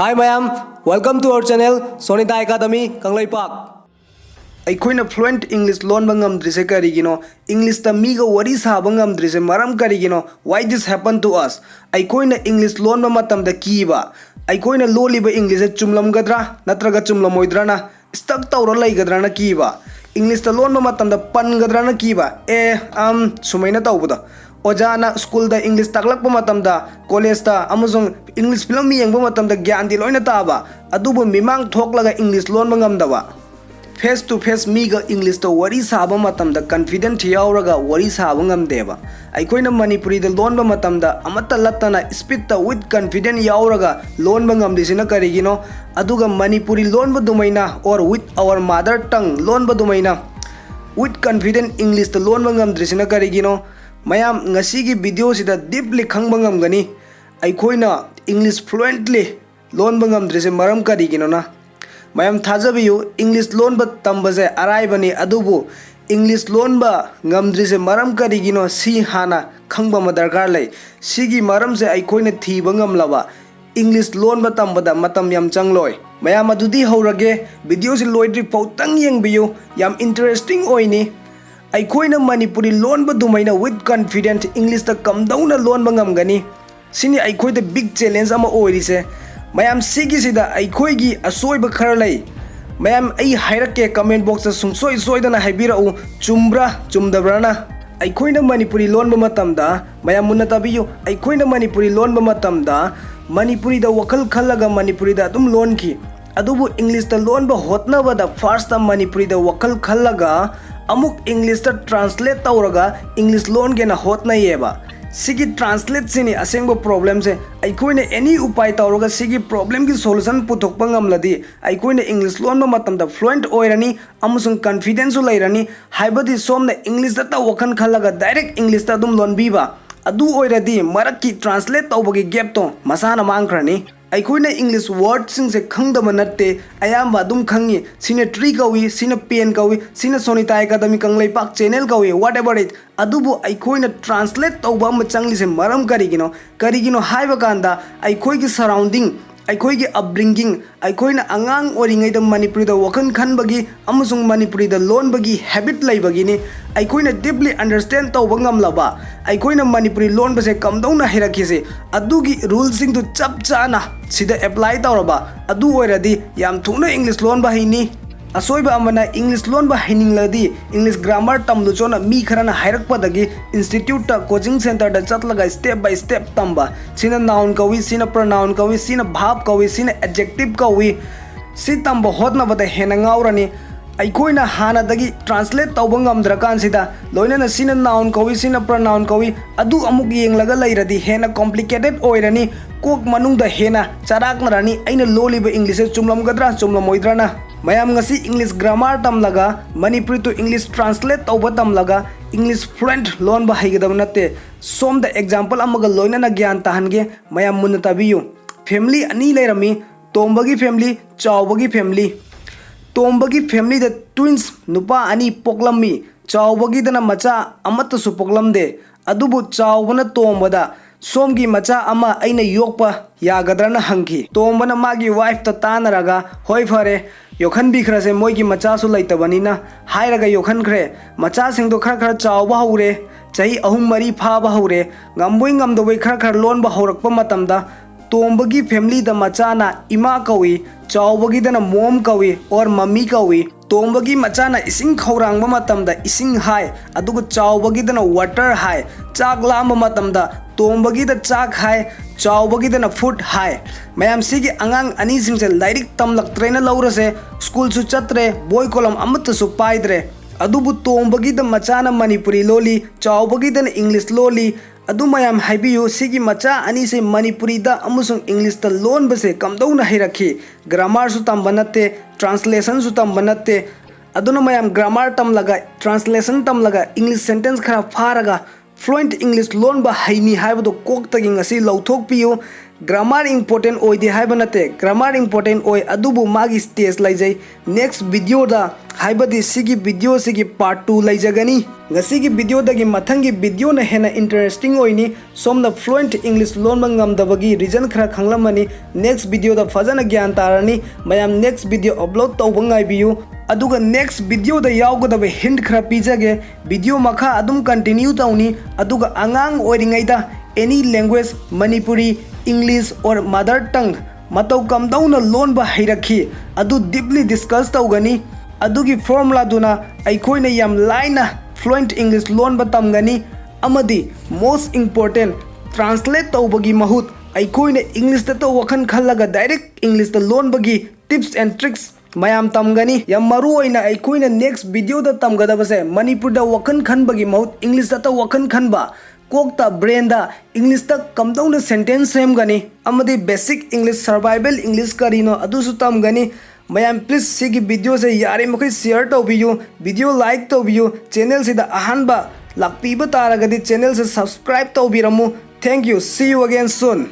Hi mayam, welcome to our channel Sonita Academy Kanglaipak. ꯑꯩꯈꯣꯏꯅ fluent English ꯂꯣꯟꯕ ꯉꯝꯗ꯭ꯔꯤꯁꯦ ꯀꯔꯤꯒꯤꯅꯣ ꯏꯪꯂꯤꯁꯇ ꯃꯤꯒ ꯋꯥꯔꯤ ꯁꯥꯕ ꯉꯝꯗ꯭ꯔꯤꯁꯦ ꯃꯔꯝ ꯀꯔꯤꯒꯤꯅꯣ why this happen to us ꯑꯩꯈꯣꯏꯅ ꯏꯪꯂꯤꯁ ꯂꯣꯟꯕ ꯃꯇꯝꯗ ꯀꯤꯕ ꯑꯩꯈꯣꯏꯅ ꯂꯣꯜꯂꯤꯕ ꯏꯪꯂꯤꯁꯁꯦ ꯆꯨꯝꯂꯝꯒꯗ꯭ꯔꯥ ꯅꯠꯇ꯭ꯔꯒ ꯆꯨꯝꯂꯝꯃꯣꯏꯗ꯭ꯔꯥꯅ ꯁ꯭ꯇꯛ ꯇꯧꯔ ꯂꯩꯒꯗ꯭ꯔꯥꯅ ꯀꯤꯕ ꯏꯪꯂꯤꯁꯇ ꯂꯣꯟꯕ ꯃꯇꯝꯗ ꯄꯟꯒꯗ꯭ꯔꯥꯅ ꯀꯤꯕ ꯁꯨꯃꯥꯏꯅ ꯇꯧꯕꯗꯣ ꯑꯣꯖꯥꯅ ꯁ꯭ꯀꯨꯜꯗ ꯏꯪꯂꯤꯁ ꯇꯥꯛꯂꯛꯄ ꯃꯇꯝꯗ ꯀꯣꯂꯦꯖꯇ ꯑꯃꯁꯨꯡ ꯏꯪꯂꯤꯁ ꯐꯤꯂꯝ ꯌꯦꯡꯕ ꯃꯇꯝꯗ ꯒ꯭ꯌꯥꯟꯗꯤ ꯂꯣꯏꯅ ꯇꯥꯕ ꯑꯗꯨꯕꯨ ꯃꯤꯃꯥꯡ ꯊꯣꯛꯂꯒ ꯏꯪꯂꯤꯁ ꯂꯣꯟꯕ ꯉꯝꯗꯕ face to face miga English to wari saba matamda confident yauraga wari saba ngamdeba aikoina manipuri da lonba matamda amata lattana speed ta with confident yauraga lonba ngamdisina karigino aduga manipuri lonba dumaina or with our mother tongue lonba dumaina with confident English ta lonba ngamdrisina karigino mayam ngasigi video sida deeply khangba ngamgani aikoina English fluently lonba ngamdrise maram karigino na mayam thajabiyu English lonba tambase araibani adubu English lonba ngamdrise maram karigino si hana khangba madarkar lai sigi maram se aikoina thiba ngamlaba English lonba tambada matam yam changloi mayam adudi haurage video si loidri pautang yengbiyu yam interesting oini aikoina manipuri lonba dumaina with confident English ta kamdauna lonba ngamgani sini aikoida big challenge ama oirise mayam sigi sida aikoigi asoiba khara lay mayam ai hairake comment box ta sungsoi soidana haibirau chumbra chumdabrana aikoina manipuri lonba matamda mayam munna tabiyu aikoina manipuri lonba matamda manipuri da wakal khallaga manipuri da adum lonki adubu English ta lonba hotnaba da first ta manipuri da wakal khallaga amuk English ta translate tawraga English lon gena hotna yeba sigi translate sini asengba problem se aikoina any upai tawraga sigi problem ki solution puthokpa ngamladi aikoina English lon ma matamda fluent oirani amusung confidence lairani haibadi somna English ta wakan khalaga direct English ta dum lon biba adu oiradi marakki translate tawbagi gap to masana mangkrani aikoina English words sing se khangdama natte ayamba dum khangi sine tree kawi sine pen kawi sine Sonita Academy Kanglaipak channel kawi whatever it adubu aikoina translate tawba ma changli se maram karigino haiba kanda aikoigi surrounding aikoigi upbringing aikoina angang oringai da manipuri da wakan khanbagi amusung manipuri da lon bagi habit laibagi ni aikoina deeply understand tawba ngamlaba aikoina manipuri lon base kamdauna hirakise adugi rules sing to chap chana sida apply tawraba adu oiradi yam thuna English lon ba haini asoiba amana English lon ba hainingladi English grammar tamdu chona mi kharana hairakpadagi institute ta coaching center da chatlaga step by step tamba sina noun kawi sina pronoun kawi sina verb kawi sina adjective kawi si tamba hotna bada hena ngaurani aikoina hana dagi translate tawba ngamdrakan sida loinana sina noun kawi sina pronoun kawi adu amuk yenglaga lairadi hena complicated oirani kok manungda hena charaknarani aina loliba English chumlamgadra chumlamoidrana mayam ngasi English grammar tamlaga Manipuri to English translate tawba tamlaga English fluent lon ba haigadaw natte som the example amaga loinana gyan tahange mayam munna tabiyu family ani lairami tombagi family chawbagi family tombagi family the twins nupa ani poklammi chawbagi dana macha amata su poklamde adubu chawbana tombada somgi macha ama aina yokpa yagadrana hangki tombana magi wife ta tanaraga hoi fare yokhan bikhrase moigi macha su laitabanina hairaga yokhan khre macha sing do khar chawba haure chahi ahum mari phaba haure ngamboi ngamdoi khar lon ba haurakpa matamda tombagi family da machana ima kawi chawbagi dana mom kawi or mummy kawi tombagi machana ising khaurangba matamda ising hai adugu chawbagi dana water hai chak lamba matamda tombagi da chak hai chawbagi dana food hai mayam sigi angang ani singse lairik tamlaktrena laurase school su chatre boy kolam amata su paidre adubu tombagi da machana Manipuri loli chawbagi dana English loli adu mayam haibiyu sigi macha ani se Manipuri da amusung English ta lon base kamdauna hirakhi grammar su tambanatte translation su tambanatte aduna mayam grammar tamlaga translation tamlaga English sentence khara pharaga fluent English ꯂꯣꯟꯕ ꯍꯩꯅꯤ ꯍꯥꯏꯕꯗꯣ ꯀꯣꯛꯇꯒꯤ ꯉꯁꯤ ꯂꯧꯊꯣꯛꯄꯤꯌꯨ grammar important ꯑꯣꯏꯗꯦ ꯍꯥꯏꯕ ꯅꯠꯇꯦ grammar important ꯑꯣꯏ ꯑꯗꯨꯕꯨ ꯃꯥꯒꯤ ꯁ꯭ꯇꯦꯖ ꯂꯩꯖꯩ ꯅꯦꯛꯁ ꯚꯤꯗꯤꯑꯣꯗ ꯍꯥꯏꯕꯗꯤ ꯁꯤꯒꯤ ꯚꯤꯗꯤꯑꯣꯁꯤꯒꯤ ꯄꯥꯔꯠ 2 ꯂꯩꯖꯒꯅꯤ ꯉꯁꯤꯒꯤ ꯚꯤꯗꯤꯑꯣꯗꯒꯤ ꯃꯊꯪꯒꯤ ꯚꯤꯗꯤꯑꯣꯅ ꯍꯦꯟꯅ ꯏꯟꯇꯔꯦꯁꯇꯤꯡ ꯑꯣꯏꯅꯤ ꯁꯣꯝꯅ ꯐ꯭ꯂꯨꯑꯦꯟꯠ ꯏꯪꯂꯤꯁ ꯂꯣꯟꯕ ꯉꯝꯗꯕꯒꯤ ꯔꯤꯖꯟ ꯈꯔ ꯈꯪꯂꯝꯃꯅꯤ ꯅꯦꯛꯁ ꯚꯤꯗꯤꯑꯣꯗ ꯐꯖꯅ ꯒ꯭ꯌꯥꯟ ꯇꯥꯔꯅꯤ ꯃꯌꯥꯝ ꯅꯦꯛꯁ ꯚꯤꯗꯤꯑꯣ ꯑꯞꯂꯣꯗ ꯇꯧꯕ ꯉꯥꯏꯕꯤꯌꯨ ꯑꯗꯨꯒ ꯅꯦꯛꯁ ꯚꯤꯗꯤꯑꯣꯗ ꯌꯥꯎꯒꯗꯕ ꯍꯤꯟꯠ ꯈꯔ ꯄꯤꯖꯒꯦ ꯚꯤꯗꯤꯑꯣ ꯃꯈꯥ ꯑꯗꯨꯝ ꯀꯟꯇꯤꯅ꯭ꯌꯨ ꯇꯧꯅꯤ ꯑꯗꯨꯒ ꯑꯉꯥꯡ ꯑꯣꯏꯔꯤꯉꯩꯗ any language Manipuri English or mother ꯇꯪ ꯃꯇꯧ ꯀꯝꯗꯧꯅ ꯂꯣꯟꯕ ꯍꯩꯔꯛꯈꯤ ꯑꯗꯨ ꯗꯤꯞꯂꯤ ꯗꯤꯁꯀꯁ ꯇꯧꯒꯅꯤ ꯑꯗꯨꯒꯤ ꯐꯣꯔꯃꯨꯂꯥꯗꯨꯅ ꯑꯩꯈꯣꯏꯅ ꯌꯥꯝ लाꯏꯅ ꯐ꯭ꯂꯨꯑꯦꯟꯠ ꯏꯪꯂꯤꯁ ꯂꯣꯟꯕ ꯇꯝꯒꯅꯤ ꯑꯃꯗꯤ ꯃꯣꯁ ꯏꯝꯄꯣꯔꯇꯦꯟ ꯇ꯭ꯔꯥꯟꯁꯂꯦꯠ ꯇꯧꯕꯒꯤ ꯃꯍꯨꯠ ꯑꯩꯈꯣꯏꯅ ꯏꯪꯂꯤꯁꯇ ꯋꯥꯈꯜ ꯈꯜꯂꯒ ꯗꯥꯏꯔꯦꯛ ꯏꯪꯂꯤꯁꯇ ꯂꯣꯟꯕꯒꯤ ꯇꯤꯞꯁ ꯑꯦꯟ ꯇ꯭ꯔꯤꯛꯁ ꯃꯌꯥꯝ ꯇꯝꯒꯅꯤ ꯌꯥꯝ ꯃꯔꯨ ꯑꯣꯏꯅ ꯑꯩꯈꯣꯏꯅ ꯅꯦꯛꯁ ꯚꯤꯗꯤꯑꯣꯗ ꯇꯝꯒꯗꯕꯁꯦ ꯃꯅꯤꯄꯨꯔꯗ ꯋꯥꯈꯜ ꯈꯟꯕꯒꯤ ꯃꯍꯨꯠ ꯏꯪꯂꯤꯁꯇ ꯋꯥꯈꯜ ꯈꯟꯕ ꯀꯣꯛꯇ ꯕ꯭ꯔꯦꯟꯗ ꯏꯪꯂꯤꯁꯇ ꯀꯝꯗꯧꯅ ꯁꯦꯟꯇꯦꯟꯁ ꯁꯦꯝꯒꯅꯤ ꯑꯃꯗꯤ ꯕꯦꯁꯤꯛ ꯏꯪꯂꯤꯁ ꯁꯔꯚꯥꯏꯕꯦꯜ ꯏꯪꯂꯤꯁ ꯀꯔꯤꯅꯣ ꯑꯗꯨꯁꯨ ꯇꯝꯒꯅꯤ ꯃꯌꯥꯝ ꯄ꯭ꯂꯤꯖ ꯁꯤꯒꯤ ꯚꯤꯗꯤꯑꯣꯁꯦ ꯌꯥꯔꯤꯃꯈꯩ ꯁꯤꯌꯔ ꯇꯧꯕꯤꯌꯨ ꯚꯤꯗꯤꯑꯣ ꯂꯥꯏꯛ ꯇꯧꯕꯤꯌꯨ ꯆꯦꯅꯦꯜꯁꯤꯗ ꯑꯍꯥꯟꯕ ꯂꯥꯛꯄꯤꯕ ꯇꯥꯔꯒꯗꯤ ꯆꯦꯅꯦꯜꯁꯦ ꯁꯕꯁꯀ꯭ꯔꯥꯏꯕ ꯇꯧꯕꯤꯔꯝꯃꯨ thank you see you again ꯁꯨꯟ